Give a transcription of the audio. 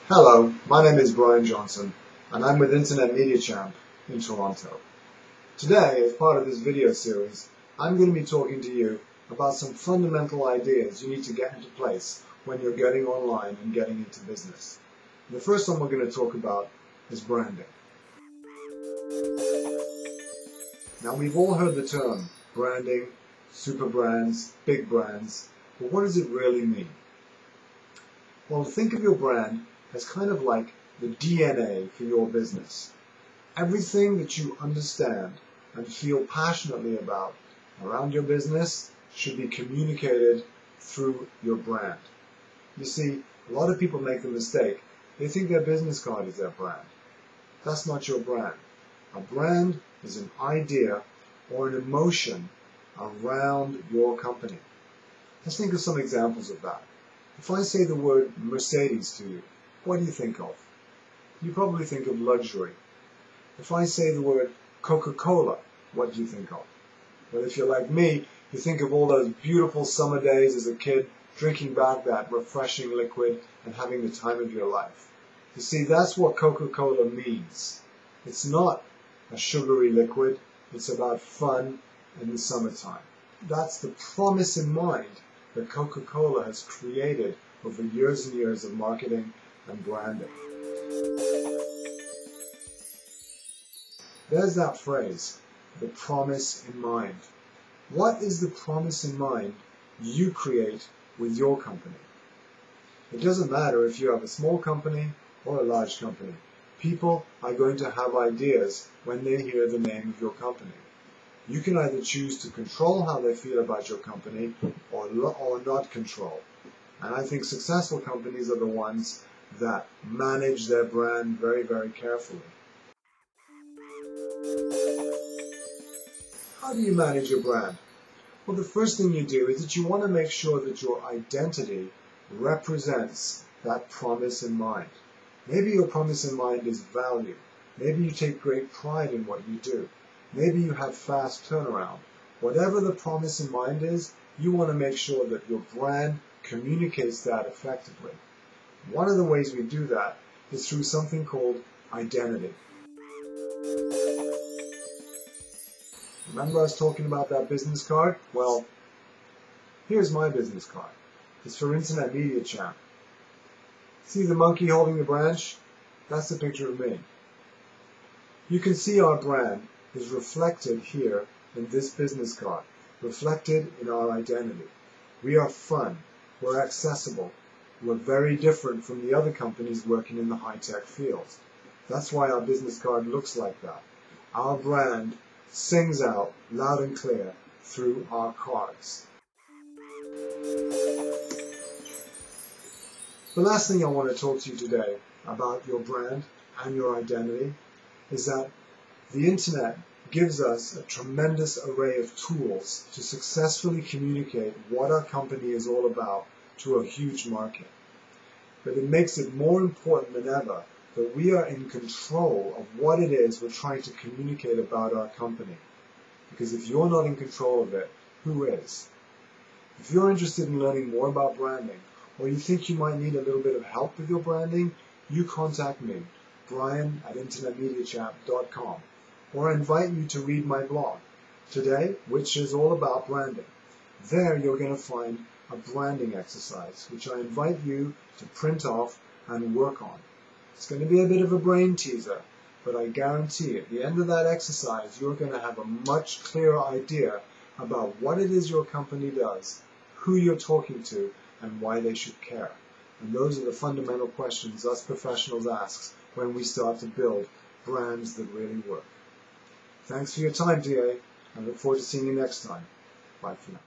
Hello, my name is Brian Johnson, and I'm with Internet Media Champ in Toronto. Today, as part of this video series, I'm going to be talking to you about some fundamental ideas you need to get into place when you're getting online and getting into business. The first one we're going to talk about is branding. Now, we've all heard the term branding, super brands, big brands, but what does it really mean? Well, think of your brand as kind of like the DNA for your business. Everything that you understand and feel passionately about around your business should be communicated through your brand. You see, a lot of people make the mistake. They think their business card is their brand. That's not your brand. A brand is an idea or an emotion around your company. Let's think of some examples of that. If I say the word Mercedes to you, what do you think of? You probably think of luxury. If I say the word Coca-Cola, what do you think of? Well, if you're like me, you think of all those beautiful summer days as a kid, drinking back that refreshing liquid and having the time of your life. You see, that's what Coca-Cola means. It's not a sugary liquid. It's about fun in the summertime. That's the promise in mind that Coca-Cola has created over years and years of marketing and branding. There's that phrase, the promise in mind. What is the promise in mind you create with your company? It doesn't matter if you have a small company or a large company. People are going to have ideas when they hear the name of your company. You can either choose to control how they feel about your company or not control. And I think successful companies are the ones that manage their brand very, very carefully. How do you manage your brand? Well, the first thing you do is that you want to make sure that your identity represents that promise in mind. Maybe your promise in mind is value. Maybe you take great pride in what you do. Maybe you have fast turnaround. Whatever the promise in mind is, you want to make sure that your brand communicates that effectively. One of the ways we do that is through something called identity. Remember I was talking about that business card? Well, here's my business card. It's for Internet Media Champ. See the monkey holding the branch? That's a picture of me. You can see our brand is reflected here in this business card, reflected in our identity. We are fun. We're accessible. We're very different from the other companies working in the high-tech field. That's why our business card looks like that. Our brand sings out loud and clear through our cards. The last thing I want to talk to you today about your brand and your identity is that the internet gives us a tremendous array of tools to successfully communicate what our company is all about to a huge market. But it makes it more important than ever that we are in control of what it is we're trying to communicate about our company. Because if you're not in control of it, who is? If you're interested in learning more about branding, or you think you might need a little bit of help with your branding, you contact me, brian@internetmediachamp.com, or I invite you to read my blog today, which is all about branding. There you're going to find a branding exercise, which I invite you to print off and work on. It's going to be a bit of a brain teaser, but I guarantee at the end of that exercise, you're going to have a much clearer idea about what it is your company does, who you're talking to, and why they should care. And those are the fundamental questions us professionals ask when we start to build brands that really work. Thanks for your time today. I look forward to seeing you next time. Bye for now.